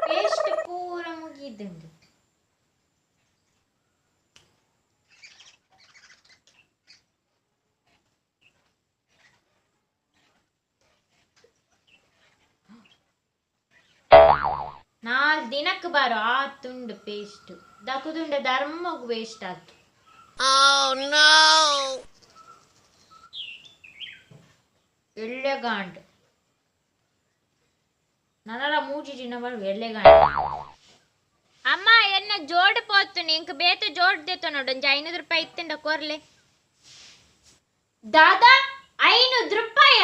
Paste ಪೂರ ಮುಗಿದುಂಡು. ನಾಲ್ಕು ದಿನಕ್ಕೆ ಬರೋ ಆತುಂಡು ಪೇಸ್ಟ್ ದಕ್ಕುದುಂಡ ಧರ್ಮಗೂ ವೇಸ್ಟ್ ಆಯ್ತು. ಎಳ್ಳೆಗಾಂಡ್ ನನ್ನರ ಮೂಜಿ ಜಿನ ಬರು ಎಳ್ಳೆಗಾಂಡ್. ಅಮ್ಮ ಎನ್ನ ಜೋಡು ಪೋತು ನಿಂಕ ಬೇತ ಜೋಡ್ ದೇತ ನೋಡು ಒಂಜಿ 500 ರೂಪಾಯಿ ಇತ್ತಂಡ ಕೊರ್ಲೆ. ದಾದಾ 500 ರೂಪಾಯ?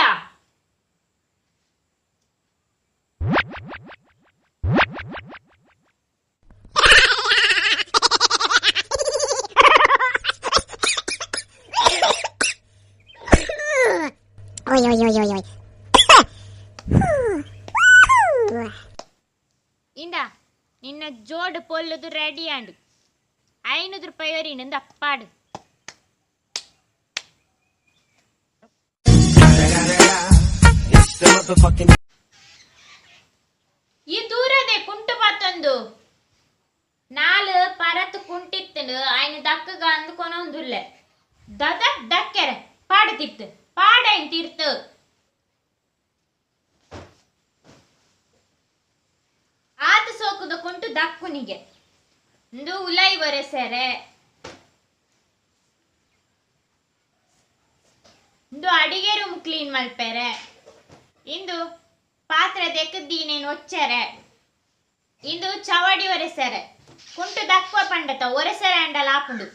ಇಂದ ನಿನ್ನ ಜೋಡು ಪೊಲ್ಲುದು ರೆಡಿ ಆಂಡು 500 ರೂಪಾಯಿ ಒರಿನಂದು ಅಪ್ಪಾಡು. ಈ ದೂರದೆ ಕುಂಟು ಪತ್ತೊಂದು ನಾಲು ಪರತ್ತು ಕುಂಟಿತ್ತನು ಆಯ್ನ ದಕ್ಕಗ ಅಂದ್ಕೊನೊಂದುಲ್ಲೆ ದದ ದಕ್ಕೆರೆ ಪಾಡ್ತಿತ್ತು ಪಾಡೈನ್ ತೀರ್ತು. ಆತ ಸೋಕುದ ಕುಂಟು ದಕ್ಕುನಿಗೆ ಇಂದು ಉಲೈ ಒರೆಸೆರೆ ಇಂದು ಅಡಿಗೆ ರೂಮ್ ಕ್ಲೀನ್ ಮಲ್ಪೆರೆ ಇಂದು ಪಾತ್ರೆ ದೆಕ್ಕದೀನೇನು ಒಚ್ಚೆರೆ ಇಂದು ಚವಡಿ ಒರೆಸೆರೆ ಕುಂಟು ದಕ್ಕುವ ಪಂಡತ ಒರೆಸೆರೆ ಅಂಡಲ ಆಪುಂಡು.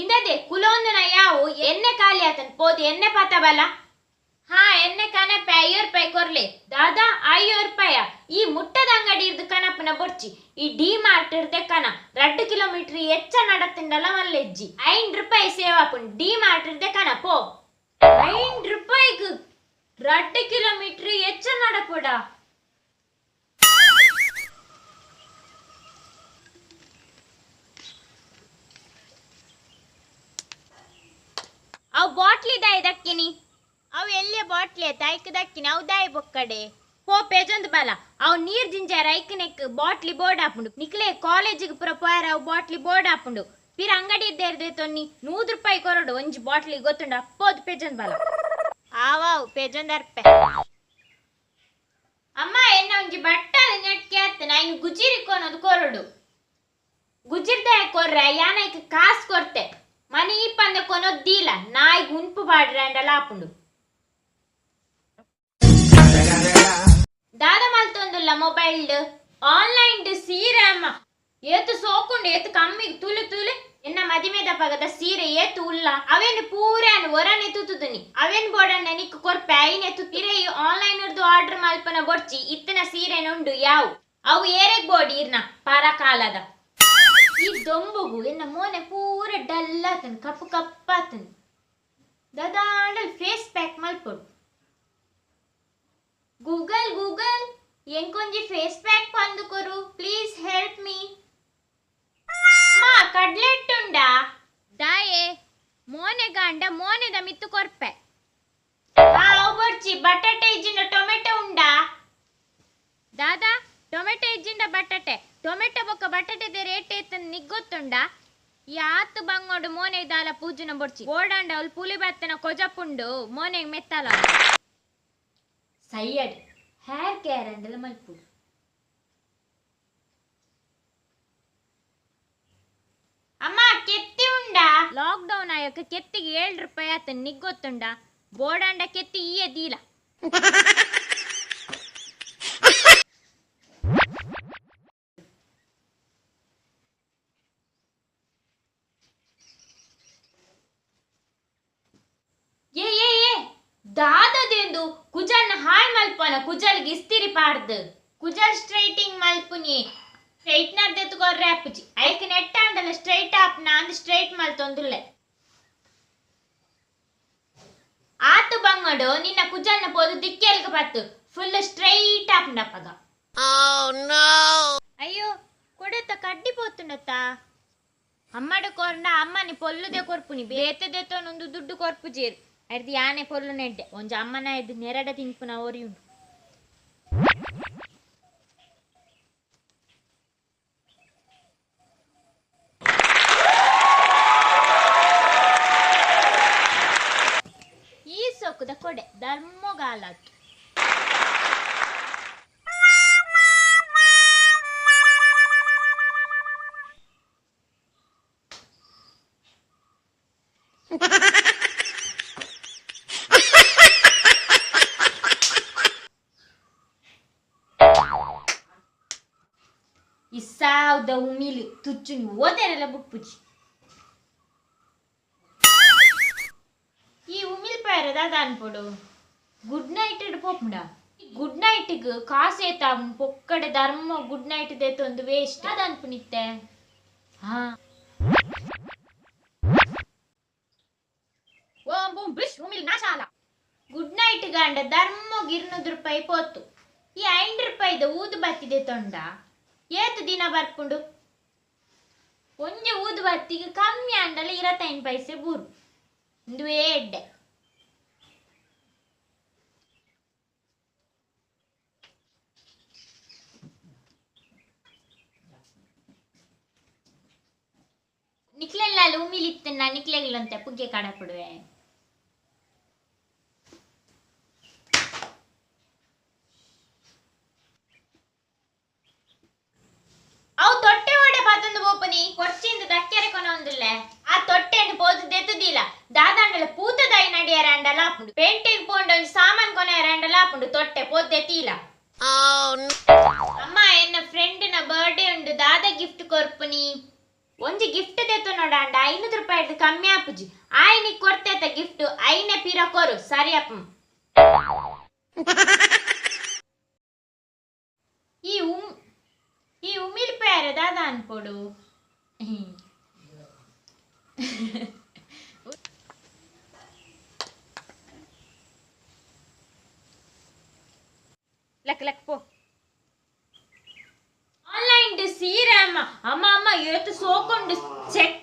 ಇಂದದೆ ಕುಲೊಂದುನ ಯಾವು ಎಣ್ಣೆ ಖಾಲಿ ಆತನ್ ಪೋದು ಎಣ್ಣೆ ಪಾತ ಬಲ. ಹಾ ಎಣ್ಣೆ ಕನಪೆ 5 ರೂಪಾಯಿ ಕೊರ್ಲೆ. ದಾದಾ 5 ರೂಪಾಯ? ಈ ಮುಟ್ಟದ ಅಂಗಡಿ ಇರ್ದು ಕನಪನ ಬೊರ್ಚಿ ಈ ಡಿ ಮಾರ್ಟ್ ಇರ್ದೆ ಕನ 2 ಕಿಲೋಮೀಟರ್ ಎಚ್ಚ ನಡತ್ತಿಂಡಲ ಮಲ್ಲೆಜ್ಜಿ 5 ರೂಪಾಯಿ ಸೇವಾಪುನ್ ಡಿ ಮಾರ್ಟ್ ಇರ್ದೆ ಕನ ಪೋ. 5 ರೂಪಾಯಿಗ್ 2 ಕಿಲೋಮೀಟರ್ ಎಚ್ಚ ನಡಪುಡ. ಅವು ಬಾಟ್ಲಿ ದಾಯಿ ದಕ್ಕಿನಿ ಅವು ಎಲ್ಲೇ ಬಾಟ್ಲಿ ಆಯ್ತು ಐಕ್ ದಕ್ಕಿನಿ ಅವು ದಾಯಿ ಬೊಕ್ಕಡೆ ಪೋ ಪೇಜೊಂದು ಬಲ ಅವು ನೀರ್ ಜಿಂಜಾರ ಐಕ್ ನೆಕ್ ಬಾಟ್ಲಿ ಬೋರ್ಡ್ ಹಾಪುಂಡು ನಿಕ್ಲೆ ಕಾಲೇಜಿಗೆ ಪುರ ಪೋಯಾರ ಅವು ಬಾಟ್ಲಿ ಬೋರ್ಡ್ ಹಾಪುಂಡು ಪಿರ ಅಂಗಡಿ ಇದ್ದೇರ್ದೆ ತೊನ್ನಿ 100 ರೂಪಾಯಿ ಕೊರಡು ಒಂಜಿ ಬಾಟ್ಲಿ ಗೊತ್ತುಂಡ ಅಪ್ಪೋದು ಪೇಜೊಂದು ಬಲ ಆವಾವು ಪೇಜೊಂದು ಅರ್ಪೆ. ಅಮ್ಮ ಎನ್ನ ಒಂಜಿ ಬಟ್ಟಲು ನೆಟ್ಕೆ ಆತ ನೈನು ಗುಜಿರಿಕೊನೋದು ಕೊರಡು ಗುಜಿರ್ದೆ ಕೊರ್ರೆ ಯಾನೈಕ್ ಕಾಸು ಕೊರ್ತೆ ಮನಿ ಈ ಪಂದ ಕೊನೊದ್ದೀಲ ನಾಯಿ ಗುಂಪು ಬಾಡ್ರೆ ಅಂಡಲ ಆಪುಂಡು. ದಾದ ಮಲ್ತೊಂದುಲ್ಲ ಮೊಬೈಲ್ ಆನ್ಲೈನ್ ಸೀರೆ ಅಮ್ಮ ಏತು ಸೋಕುಂಡು ಏತು ಕಮ್ಮಿಗೆ ತುಳು ತುಳು ಎನ್ನ ಮದಿಮೆದ ಪಗದ ಸೀರೆ ಏತು ಉಲ್ಲ ಅವೇನು ಪೂರಾನು ಒರನೆ ತುತುದುನಿ ಅವೇನು ಬೋಡನ್ನ ನಿಕ್ಕು ಕೊರ್ಪೆ ಐನೆ ತುತ್ತಿರೆ ಈ ಆನ್ಲೈನ್ ಇರ್ದು ಆರ್ಡರ್ ಮಲ್ಪನ ಬೊರ್ಚಿ ಇತ್ತನ ಸೀರೆ ನುಂಡು ಯಾವು ಅವು ಏರೆಗ್ ಬೋಡಿ ಇರ್ನ ಪರಕಾಲದ ಈ ದೊಂಬುಗು ಎನ್ನ ಮೋನೆ ಪೂರ ಡಲ್ ಆತನ್ ಕಪ್ಪು ಕಪ್ಪಾತನ್ ದದಾಂಡಲ್ ಫೇಸ್ ಪ್ಯಾಕ್ ಮಲ್ಪೊಡು. ಗೂಗಲ್ ಗೂಗಲ್ ಎಂಕೊಂಜಿ ಫೇಸ್ ಪ್ಯಾಕ್ ಪಂದು ಕೊರು ಪ್ಲೀಸ್ ಹೆಲ್ಪ್ ಮೀ. ಮಾ ಕಡ್ಲೆಟ್ ಉಂಡಾ ದಾಯೆ ಮೋನೆ ಗಾಂಡ ಮೋನೆದ ಮಿತ್ತು ಕೊರ್ಪೆ. ಬರ್ಚಿ ಬಟಾಟೆ ಇಜ್ಜಿನ ಟೊಮೆಟೊ ಉಂಡಾ ದಾದಾ ಟೊಮೆಟೊ ಇಜ್ಜಿಂಡ ಬಟಾಟೆ ಟೊಮೆಟೊ ಬೊಕ್ಕ ಬಟಾಟೆದ ರೇಟ್ ಏತನ್ ನಿಗ್ಗೊತ್ತುಂಡ ಯಾತ್ ಬಂಗೋಡು ಮೋನೆ ದಾಲ ಪೂಜನ ಬೊಡ್ಚಿ ಬೋಡಾಂಡ ಅವಳು ಪುಲಿ ಬತ್ತನ ಕೊಜಪುಂಡು ಮೋನೆಗ್ ಮೆತ್ತಲ ಸೈಯಡ್ ಹೇರ್ ಕೇರ್ ಅಂಡಲ ಮಲ್ಪು. ಅಮ್ಮ ಕೆತ್ತಿ ಉಂಡಾ ಲಾಕ್ ಡೌನ್ ಆಯಕ ಕೆತ್ತಿಗೆ 7 ರೂಪಾಯಿ ಆತನ್ ನಿಗ್ಗೊತ್ತುಂಡ ಬೋಡಾಂಡ ಕೆತ್ತಿ ಈಯ ದೀಲ. ದಾದದೆಂದು ಕುಜಲ್ನ ಹಾಳ್ ಮಲ್ಪನ ಕುಜಲ್ಗೆ ಇಸ್ತಿರಿ ಪಾಡ್ದು ಕುಜಲ್ ಸ್ಟ್ರೈಟಿಂಗ್ ಮಲ್ಪುನಿ ಸ್ಟ್ರೈಟ್ನರ್ ದೆತ್ತುಗೊರ್ರೆ ಆಪುಜಿ ಐಕ್ ನೆಟ್ಟ ಅಂಡಲ ಸ್ಟ್ರೈಟ್ ಆಪ್ನ ಅಂದ್ ಸ್ಟ್ರೈಟ್ ಮಲ್ತೊಂದುಲ್ಲೆ ಆತು ಬಂಗಡು ನಿನ್ನ ಕುಜಲ್ನ ಪೋದು ದಿಕ್ಕೆಲ್ಗ ಬತ್ತು ಫುಲ್ ಸ್ಟ್ರೈಟ್ ಆಪ್ನಪ್ಪಗ. ಅಯ್ಯೋ ಅಮ್ಮಡು ಕೊರ್ಂಡ ಅಮ್ಮನಿ ಪೊಲ್ಲುದೆ ಕೊರ್ಪುನಿ ಬೇತದೆತ್ತೊಂದು ದುಡ್ಡು ಕೊರ್ಪು ಜೇರು ಅಡ್ದಿ ಯಾನೆ ಪೊಲ್ಲು ನೆಡ್ಡೆ ಒಂಜ ಅಮ್ಮನ ಎದ್ದು ನೆರಡ ತಿಂಪುನ ಓರಿ ಉಂಡು. ಈ ಸೊಕ್ಕುದ ಕೊಡೆ ಧರ್ಮಗಾಲತ್ತು. ಈ ಸಾವ್ದ ಉಮಿಲಿ ತುಚ್ಚುನಿ ಓದೇರೆಲ್ಲ ಬುಪ್ಪುಜಿ ಈ ಉಮಿಲ್ ಪಾಯರದ ಅದ ಅನ್ಪೊಡು ಗುಡ್ ನೈಟ್ ಪೋಪುಂಡ ಗುಡ್ ನೈಟ್ಗ್ ಕಾಸೇತ ಪೊಕ್ಕಡೆ ಧರ್ಮ ಗುಡ್ ನೈಟ್ ದೇತೊಂದು ವೇಸ್ಟ್ ಅದ ಅನ್ಪುನಿತ್ತೆ. ಹಾ ಗುಡ್ ನೈಟ್ ಗಂಡ ಧರ್ಮಗ್ 200 ರೂಪಾಯಿ ಪೋತು. ಈ 5 ರೂಪಾಯಿದ ಊದು ಬತ್ತಿದೆ ತೊಂಡ ಏತು ದಿನ ಬರ್ಪುಂಡು ಒಂಜ ಊದು ಬತ್ತಿಗೆ ಕಮ್ಮಿ ಅಂಡಲ 25 ಪೈಸೆ ಬೂರು ಒಂದು ಎಡ್ಡೆ. ನಿಕ್ಲೆಲ್ಲ ಉಮಿಲಿತ್ತನ್ನ ನಿಕ್ಲೆಗಳಂತೆ ಪುಗ್ಗೆ ಕಡ ಕೊಡುವೆ. ಅವು ತೊಟ್ಟೆ ಒಡೆ ಪತ್ತೊಂದು ಬೋಪನಿ ಕೊರ್ಚಿಂದ ದಕ್ಕೆರೆ ಕೊನೊಂದುಲ್ಲ ಆ ತೊಟ್ಟೆಯನ್ನು ಪೋದು ದೆತ್ತುದಿಲ್ಲ ದಾದಾಂಡಲ ಪೂತದೈ ನಡಿಯರ ಅಂಡಲ ಆಪುಂಡು ಪೇಂಟಿಗೆ ಪೋಂಡ ಒಂಜಿ ಸಾಮಾನ್ ಕೊನೆಯರ ಅಂಡಲ ಆಪುಂಡು ತೊಟ್ಟೆ ಪೋದು ದೆತ್ತಿಲ್ಲ. ಅಮ್ಮ ಎನ್ನ ಫ್ರೆಂಡ್ನ ಬರ್ಡೇ ಉಂಡು ದಾದ ಗಿಫ್ಟ್ ಕೊರ್ಪುನಿ ಒಂಜಿ ಗಿಫ್ಟ್ ದೆತ್ತು ನೋಡಂಡ 500 ರೂಪಾಯಿ ಕಮ್ಮಿ ಆಪುಜಿ ಆಯ್ನಿಗೆ ಕೊಡ್ತೇತ ಗಿಫ್ಟ್ ಐನೆ ಪಿರ ಕೊರು ಸರಿ ಅಪ್ಪ. ಈ ಉಮಿಲ್ ಪ್ಯಾರ ದಾದ ಅನ್ಪೊಡು ಲಕ್ ಲಕ್ ಪೋ ಆನ್ಲೈನ್ ಸೀರೆ ಅಮ್ಮ ಅಮ್ಮ ಅಮ್ಮ ಇವತ್ತು ಸೋಕೊಂಡು ಚೆಕ್